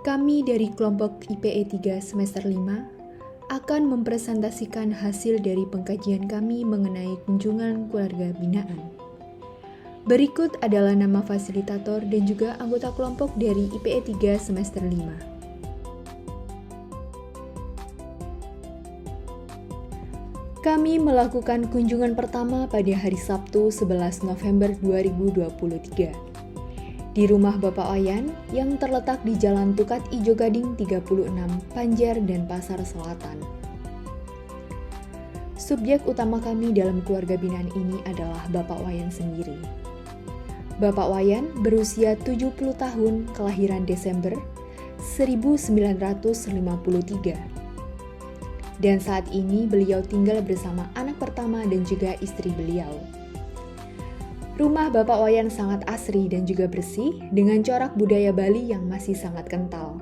Kami dari kelompok IPE 3 semester 5 akan mempresentasikan hasil dari pengkajian kami mengenai kunjungan keluarga binaan. Berikut adalah nama fasilitator dan juga anggota kelompok dari IPE 3 semester 5. Kami melakukan kunjungan pertama pada hari Sabtu 11 November 2023 di rumah Bapak Wayan yang terletak di Jalan Tukat Ijo Gading 36, Panjar dan Pasar Selatan. Subjek utama kami dalam keluarga binaan ini adalah Bapak Wayan sendiri. Bapak Wayan berusia 70 tahun, kelahiran Desember 1953. Dan saat ini beliau tinggal bersama anak pertama dan juga istri beliau. Rumah Bapak Wayan sangat asri dan juga bersih dengan corak budaya Bali yang masih sangat kental.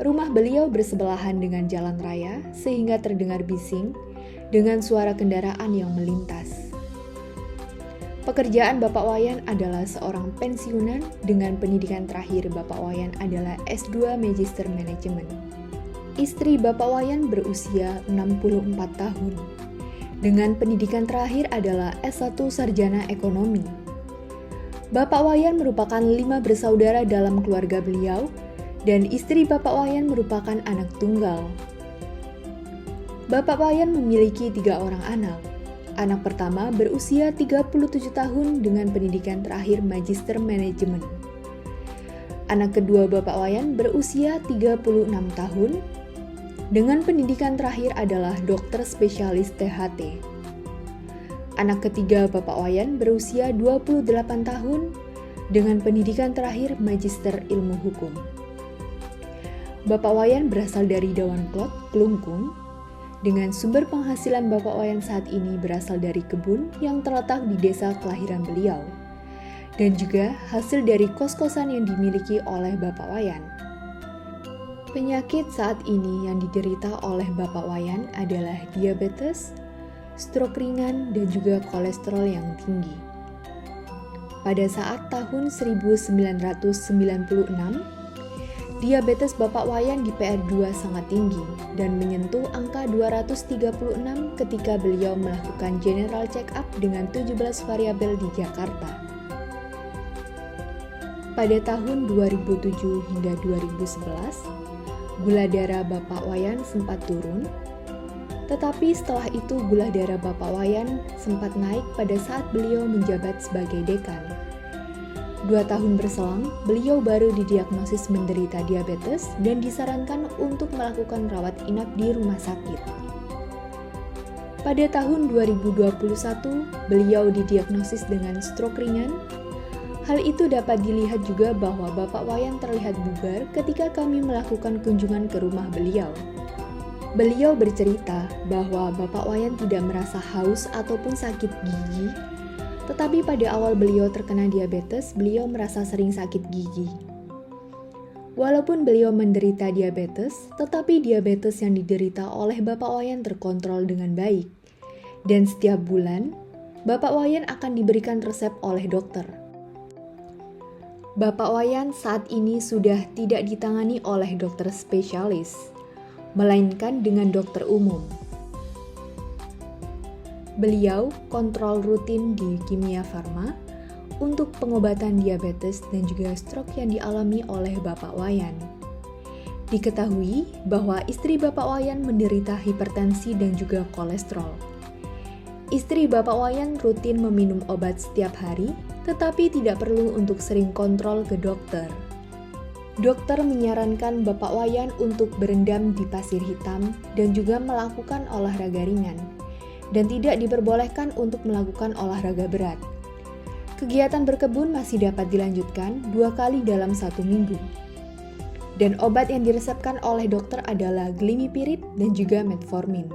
Rumah beliau bersebelahan dengan jalan raya sehingga terdengar bising dengan suara kendaraan yang melintas. Pekerjaan Bapak Wayan adalah seorang pensiunan dengan pendidikan terakhir Bapak Wayan adalah S2 Magister Manajemen. Istri Bapak Wayan berusia 64 tahun, dengan pendidikan terakhir adalah S1 Sarjana Ekonomi. Bapak Wayan merupakan 5 bersaudara dalam keluarga beliau, dan istri Bapak Wayan merupakan anak tunggal. Bapak Wayan memiliki 3 orang anak. Anak pertama berusia 37 tahun dengan pendidikan terakhir Magister Manajemen. Anak kedua Bapak Wayan berusia 36 tahun, dengan pendidikan terakhir adalah dokter spesialis THT. Anak ketiga Bapak Wayan berusia 28 tahun dengan pendidikan terakhir Magister Ilmu Hukum. Bapak Wayan berasal dari Dawan Klot, Kelungkung, dengan sumber penghasilan Bapak Wayan saat ini berasal dari kebun yang terletak di desa kelahiran beliau, dan juga hasil dari kos-kosan yang dimiliki oleh Bapak Wayan. Penyakit saat ini yang diderita oleh Bapak Wayan adalah diabetes, stroke ringan, dan juga kolesterol yang tinggi. Pada saat tahun 1996, diabetes Bapak Wayan di PR2 sangat tinggi dan menyentuh angka 236 ketika beliau melakukan general check-up dengan 17 variabel di Jakarta. Pada tahun 2007 hingga 2011, gula darah Bapak Wayan sempat turun, tetapi setelah itu gula darah Bapak Wayan sempat naik pada saat beliau menjabat sebagai dekan. 2 tahun berselang, beliau baru didiagnosis menderita diabetes dan disarankan untuk melakukan rawat inap di rumah sakit. Pada tahun 2021, beliau didiagnosis dengan stroke ringan. Hal itu dapat dilihat juga bahwa Bapak Wayan terlihat bugar ketika kami melakukan kunjungan ke rumah beliau. Beliau bercerita bahwa Bapak Wayan tidak merasa haus ataupun sakit gigi, tetapi pada awal beliau terkena diabetes, beliau merasa sering sakit gigi. Walaupun beliau menderita diabetes, tetapi diabetes yang diderita oleh Bapak Wayan terkontrol dengan baik. Dan setiap bulan, Bapak Wayan akan diberikan resep oleh dokter. Bapak Wayan saat ini sudah tidak ditangani oleh dokter spesialis, melainkan dengan dokter umum. Beliau kontrol rutin di Kimia Farma untuk pengobatan diabetes dan juga stroke yang dialami oleh Bapak Wayan. Diketahui bahwa istri Bapak Wayan menderita hipertensi dan juga kolesterol. Istri Bapak Wayan rutin meminum obat setiap hari, tetapi tidak perlu untuk sering kontrol ke dokter. Dokter menyarankan Bapak Wayan untuk berendam di pasir hitam dan juga melakukan olahraga ringan, dan tidak diperbolehkan untuk melakukan olahraga berat. Kegiatan berkebun masih dapat dilanjutkan 2 kali dalam 1 minggu. Dan obat yang diresepkan oleh dokter adalah glimipirid dan juga metformin.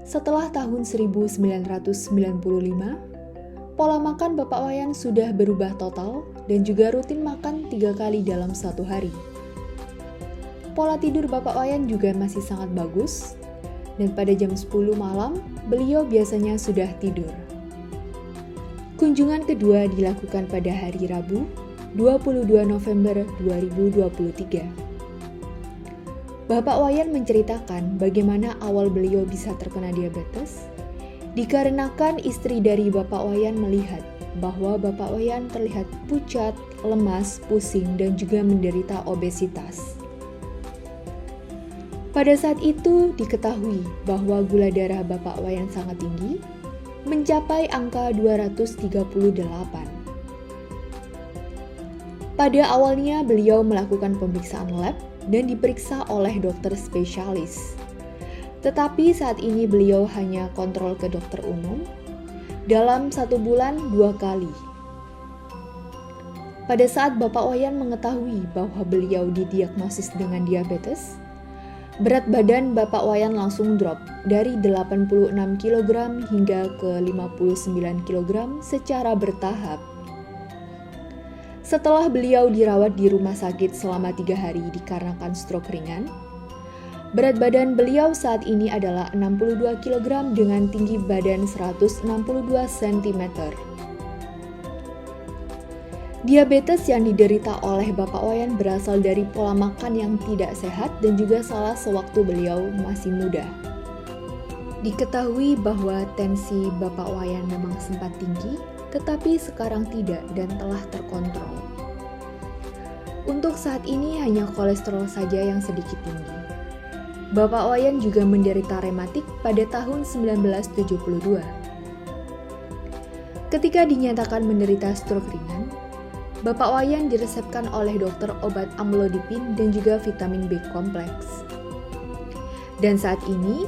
Setelah tahun 1995, pola makan Bapak Wayan sudah berubah total dan juga rutin makan 3 kali dalam 1 hari. Pola tidur Bapak Wayan juga masih sangat bagus, dan pada jam 10 malam, beliau biasanya sudah tidur. Kunjungan kedua dilakukan pada hari Rabu, 22 November 2023. Bapak Wayan menceritakan bagaimana awal beliau bisa terkena diabetes, dikarenakan istri dari Bapak Wayan melihat bahwa Bapak Wayan terlihat pucat, lemas, pusing, dan juga menderita obesitas. Pada saat itu diketahui bahwa gula darah Bapak Wayan sangat tinggi, mencapai angka 238. Pada awalnya beliau melakukan pemeriksaan lab dan diperiksa oleh dokter spesialis. Tetapi saat ini beliau hanya kontrol ke dokter umum dalam 1 bulan 2 kali. Pada saat Bapak Wayan mengetahui bahwa beliau didiagnosis dengan diabetes, berat badan Bapak Wayan langsung drop dari 86 kg hingga ke 59 kg secara bertahap. Setelah beliau dirawat di rumah sakit selama 3 hari dikarenakan stroke ringan, berat badan beliau saat ini adalah 62 kg dengan tinggi badan 162 cm. Diabetes yang diderita oleh Bapak Wayan berasal dari pola makan yang tidak sehat dan juga salah sewaktu beliau masih muda. Diketahui bahwa tensi Bapak Wayan memang sempat tinggi, tetapi sekarang tidak dan telah terkontrol. Untuk saat ini hanya kolesterol saja yang sedikit tinggi. Bapak Wayan juga menderita rematik pada tahun 1972. Ketika dinyatakan menderita stroke ringan, Bapak Wayan diresepkan oleh dokter obat amlodipin dan juga vitamin B kompleks. Dan saat ini,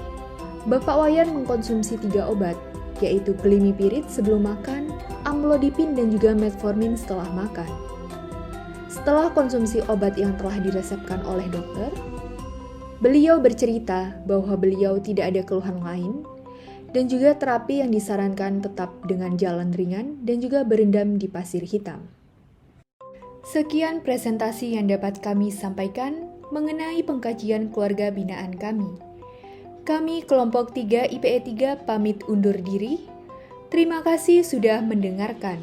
Bapak Wayan mengkonsumsi 3 obat, yaitu glimepiride sebelum makan, amlodipin dan juga metformin setelah makan. Setelah konsumsi obat yang telah diresepkan oleh dokter, beliau bercerita bahwa beliau tidak ada keluhan lain dan juga terapi yang disarankan tetap dengan jalan ringan dan juga berendam di pasir hitam. Sekian presentasi yang dapat kami sampaikan mengenai pengkajian keluarga binaan kami. Kami kelompok 3 IPE 3 pamit undur diri. Terima kasih sudah mendengarkan.